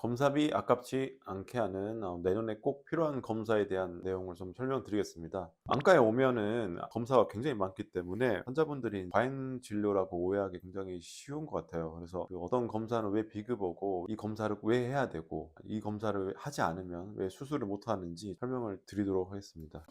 검사비 아깝지 않게 하는 내년에 꼭 필요한 검사에 대한 내용을 좀 설명드리겠습니다. 안과에 오면은 검사가 굉장히 많기 때문에 환자분들이 과잉 진료라고 오해하기 굉장히 쉬운 것 같아요. 그래서 그 어떤 검사는 왜 비급하고 이 검사를 왜 해야 되고 이 검사를 왜 하지 않으면 왜 수술을 못 하는지 설명을 드리도록 하겠습니다.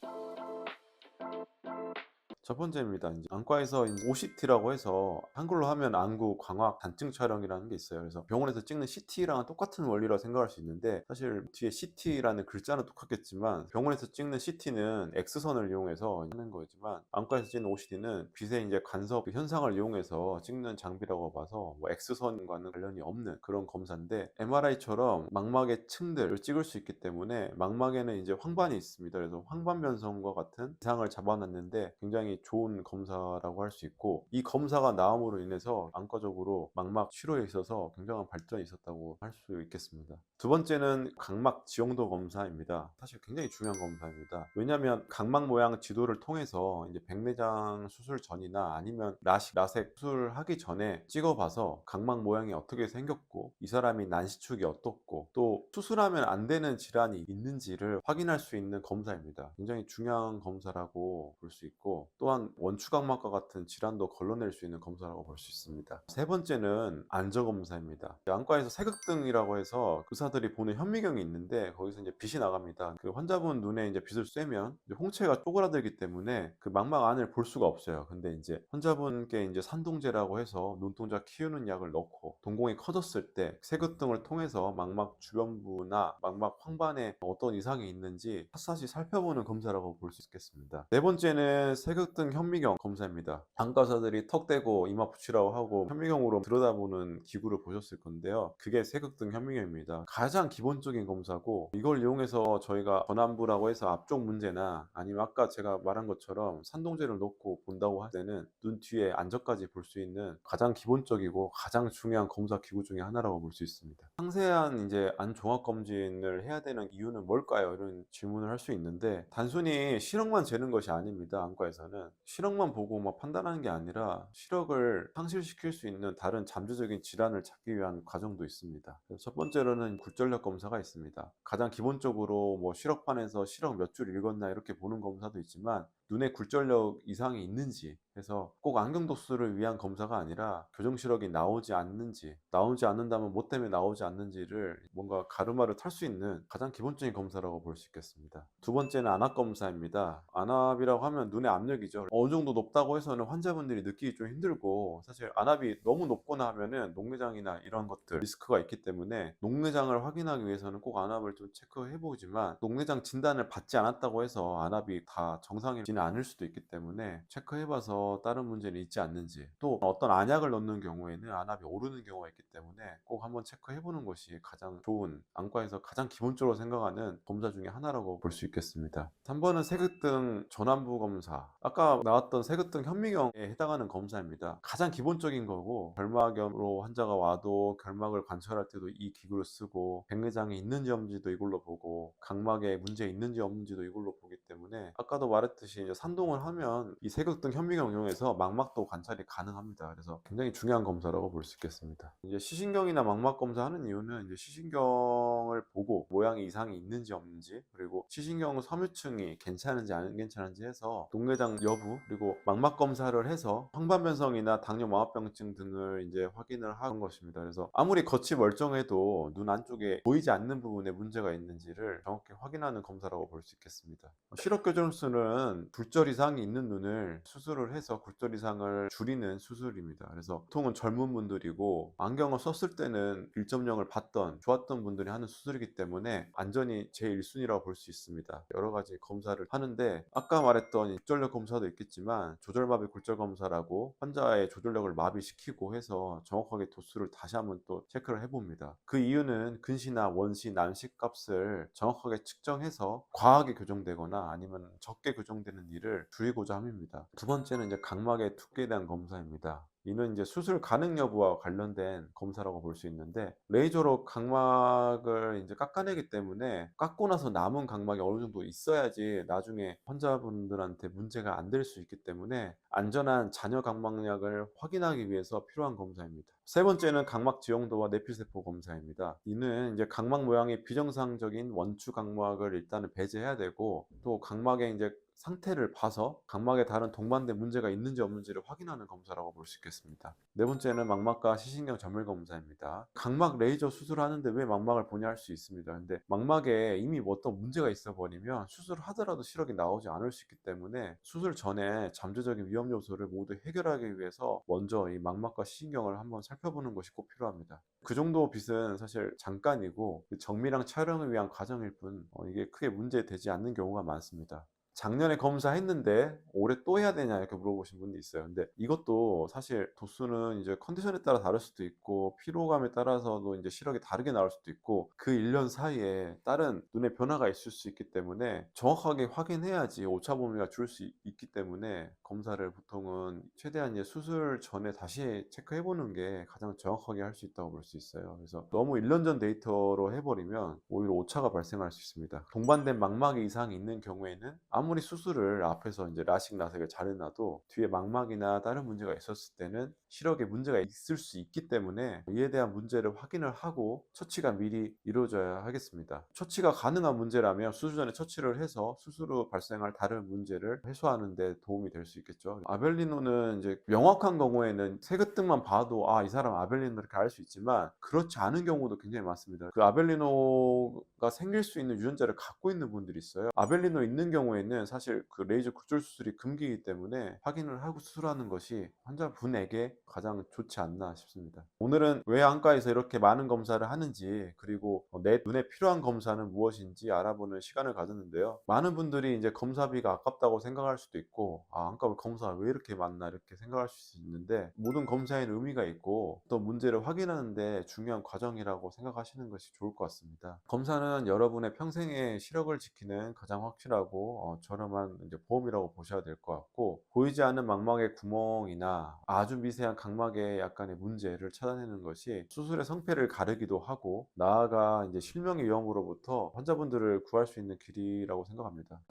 첫 번째입니다. 이제 안과에서 OCT라고 해서 한글로 하면 안구 광학 단층 촬영이라는 게 있어요. 그래서 병원에서 찍는 CT랑 똑같은 원리라고 생각할 수 있는데, 사실 뒤에 CT라는 글자는 똑같겠지만 병원에서 찍는 CT는 X선을 이용해서 하는 거지만 안과에서 찍는 OCT는 빛의 이제 간섭 그 현상을 이용해서 찍는 장비라고 봐서 뭐 X선과는 관련이 없는 그런 검사인데, MRI처럼 망막의 층들을 찍을 수 있기 때문에 망막에는 이제 황반이 있습니다. 그래서 황반 변성과 같은 이상을 잡아놨는데 굉장히 좋은 검사라고 할 수 있고, 이 검사가 나옴으로 인해서 안과적으로 망막 치료에 있어서 굉장한 발전이 있었다고 할 수 있겠습니다. 두 번째는 각막 지형도 검사입니다. 사실 굉장히 중요한 검사입니다. 왜냐하면 각막 모양 지도를 통해서 이제 백내장 수술 전이나 아니면 라식, 라섹 수술하기 전에 찍어봐서 각막 모양이 어떻게 생겼고 이 사람이 난시축이 어떻고 또 수술하면 안 되는 질환이 있는지를 확인할 수 있는 검사입니다. 굉장히 중요한 검사라고 볼 수 있고, 또한 원추각막과 같은 질환도 걸러낼 수 있는 검사라고 볼 수 있습니다. 세 번째는 안저검사입니다. 안과에서 세극등이라고 해서 의사들이 보는 현미경이 있는데 거기서 이제 빛이 나갑니다. 그 환자분 눈에 이제 빛을 쐬면 이제 홍채가 쪼그라들기 때문에 그 망막 안을 볼 수가 없어요. 근데 이제 환자분께 이제 산동제라고 해서 눈동자 키우는 약을 넣고 동공이 커졌을 때 세극등을 통해서 망막 주변부나 망막 황반에 어떤 이상이 있는지 샅샅이 살펴보는 검사라고 볼 수 있겠습니다. 네 번째는 세극등 현미경 검사입니다. 안과사들이 턱 대고 이마 붙이라고 하고 현미경으로 들여다보는 기구를 보셨을 건데요. 그게 세극등 현미경입니다. 가장 기본적인 검사고, 이걸 이용해서 저희가 전완부라고 해서 앞쪽 문제나 아니면 아까 제가 말한 것처럼 산동제를 놓고 본다고 할 때는 눈 뒤에 안저까지 볼 수 있는 가장 기본적이고 가장 중요한 검사 기구 중에 하나라고 볼 수 있습니다. 상세한 이제 안 종합 검진을 해야 되는 이유는 뭘까요? 이런 질문을 할 수 있는데, 단순히 시력만 재는 것이 아닙니다. 안과에서는 시력만 보고 뭐 판단하는 게 아니라 시력을 상실시킬 수 있는 다른 잠재적인 질환을 찾기 위한 과정도 있습니다. 그래서 첫 번째로는 굴절력 검사가 있습니다. 가장 기본적으로 뭐 시력판에서 시력 몇 줄 읽었나 이렇게 보는 검사도 있지만, 눈에 굴절력 이상이 있는지 해서 꼭 안경 도수를 위한 검사가 아니라 교정 시력이 나오지 않는지, 나오지 않는다면 뭐 때문에 나오지 않는지를 뭔가 가르마를 탈 수 있는 가장 기본적인 검사라고 볼 수 있겠습니다. 두 번째는 안압 검사입니다. 안압이라고 하면 눈의 압력이죠. 어느 정도 높다고 해서는 환자분들이 느끼기 좀 힘들고, 사실 안압이 너무 높거나 하면은 녹내장이나 이런 것들 리스크가 있기 때문에 녹내장을 확인하기 위해서는 꼭 안압을 좀 체크해 보지만, 녹내장 진단을 받지 않았다고 해서 안압이 다 정상이지는 않을 수도 있기 때문에 체크해 봐서 다른 문제는 있지 않는지, 또 어떤 안약을 넣는 경우에는 안압이 오르는 경우가 있기 때문에 꼭 한번 체크해 보는 것이 가장 좋은, 안과에서 가장 기본적으로 생각하는 검사 중에 하나라고 볼 수 있겠습니다. 3번은 세극등 전완부 검사. 아까 나왔던 세극등 현미경에 해당하는 검사입니다. 가장 기본적인 거고, 결막염으로 환자가 와도 결막을 관찰할 때도 이 기구를 쓰고, 백내장이 있는지 없는지도 이걸로 보고, 각막에 문제 있는지 없는지도 이걸로 보기 때문에 아까도 말했듯이 이제 산동을 하면 이 세극등 현미경 이용해서 망막도 관찰이 가능합니다. 그래서 굉장히 중요한 검사라고 볼 수 있겠습니다. 이제 시신경이나 망막 검사하는 이유는 이제 시신경을 보고 모양이 이상이 있는지 없는지, 그리고 시신경 섬유층이 괜찮은지 안 괜찮은지 해서 녹내장 여부, 그리고 망막 검사를 해서 황반변성이나 당뇨 망합병증 등을 이제 확인을 하는 것입니다. 그래서 아무리 겉이 멀쩡해도 눈 안쪽에 보이지 않는 부분에 문제가 있는지를 정확히 확인하는 검사라고 볼 수 있겠습니다. 시력 교정술은 굴절 이상이 있는 눈을 수술을 해서 굴절 이상을 줄이는 수술입니다. 그래서 보통은 젊은 분들이고 안경을 썼을 때는 1.0을 봤던 좋았던 분들이 하는 수술이기 때문에 안전이 제 1순위라고 볼 수 있습니다. 여러 가지 검사를 하는데, 아까 말했던 굴절력 검사도 있겠지만 조절마비 굴절 검사라고 환자의 조절력을 마비시키고 해서 정확하게 도수를 다시 한번 또 체크를 해봅니다. 그 이유는 근시나 원시, 난시 값을 정확하게 측정해서 과하게 교정되거나 아니면 적게 교정되는 일을 줄이고자 함입니다. 두 번째는 이제 각막의 두께에 대한 검사입니다. 이는 이제 수술 가능 여부와 관련된 검사라고 볼 수 있는데, 레이저로 각막을 이제 깎아내기 때문에 깎고 나서 남은 각막이 어느 정도 있어야지 나중에 환자분들한테 문제가 안 될 수 있기 때문에 안전한 잔여 각막량을 확인하기 위해서 필요한 검사입니다. 세 번째는 각막 지용도와 내피세포 검사입니다. 이는 이제 각막 모양이 비정상적인 원추 각막을 일단은 배제해야 되고, 또 각막의 이제 상태를 봐서 각막에 다른 동반된 문제가 있는지 없는지를 확인하는 검사라고 볼 수 있겠습니다. 네 번째는 망막과 시신경 점멸 검사입니다. 각막 레이저 수술하는데 왜 망막을 보냐 할 수 있습니다. 근데 망막에 이미 뭐 어떤 문제가 있어 버리면 수술을 하더라도 시력이 나오지 않을 수 있기 때문에 수술 전에 잠재적인 위험 요소를 모두 해결하기 위해서 먼저 이 망막과 시신경을 한번 살펴보는 것이 꼭 필요합니다. 그 정도 빚은 사실 잠깐이고 정밀한 촬영을 위한 과정일 뿐 이게 크게 문제되지 않는 경우가 많습니다. 작년에 검사했는데 올해 또 해야 되냐 이렇게 물어보신 분도 있어요. 근데 이것도 사실 도수는 이제 컨디션에 따라 다를 수도 있고, 피로감에 따라서도 이제 시력이 다르게 나올 수도 있고, 그 1년 사이에 다른 눈의 변화가 있을 수 있기 때문에 정확하게 확인해야지 오차 범위가 줄 수 있기 때문에, 검사를 보통은 최대한 이제 수술 전에 다시 체크해 보는 게 가장 정확하게 할 수 있다고 볼 수 있어요. 그래서 너무 1년 전 데이터로 해버리면 오히려 오차가 발생할 수 있습니다. 동반된 망막의 이상이 있는 경우에는 아무리 수술을 앞에서 이제 라식 나색을 잘 해놔도 뒤에 망막이나 다른 문제가 있었을 때는 시력에 문제가 있을 수 있기 때문에, 이에 대한 문제를 확인을 하고 처치가 미리 이루어져야 하겠습니다. 처치가 가능한 문제라면 수술 전에 처치를 해서 수술 후 발생할 다른 문제를 해소하는 데 도움이 될 수 있겠죠. 아벨리노는 이제 명확한 경우에는 색으뜸만 봐도 이 사람 아벨리노 이렇게 알 수 있지만, 그렇지 않은 경우도 굉장히 많습니다. 그 아벨리노가 생길 수 있는 유전자를 갖고 있는 분들이 있어요. 아벨리노 있는 경우에는 사실 그 레이저 굴절 수술이 금기이기 때문에 확인을 하고 수술하는 것이 환자분에게 가장 좋지 않나 싶습니다. 오늘은 왜 안과에서 이렇게 많은 검사를 하는지, 그리고 내 눈에 필요한 검사는 무엇인지 알아보는 시간을 가졌는데요. 많은 분들이 이제 검사비가 아깝다고 생각할 수도 있고, 안과 검사 왜 이렇게 많나 이렇게 생각할 수 있는데, 모든 검사에는 의미가 있고 또 문제를 확인하는데 중요한 과정이라고 생각하시는 것이 좋을 것 같습니다. 검사는 여러분의 평생의 시력을 지키는 가장 확실하고 저렴한 이제 보험이라고 보셔야 될 것 같고, 보이지 않는 망막의 구멍이나 아주 미세한 각막의 약간의 문제를 찾아내는 것이 수술의 성패를 가르기도 하고, 나아가 이제 실명의 위험으로부터 환자분들을 구할 수 있는 길이라고 생각합니다.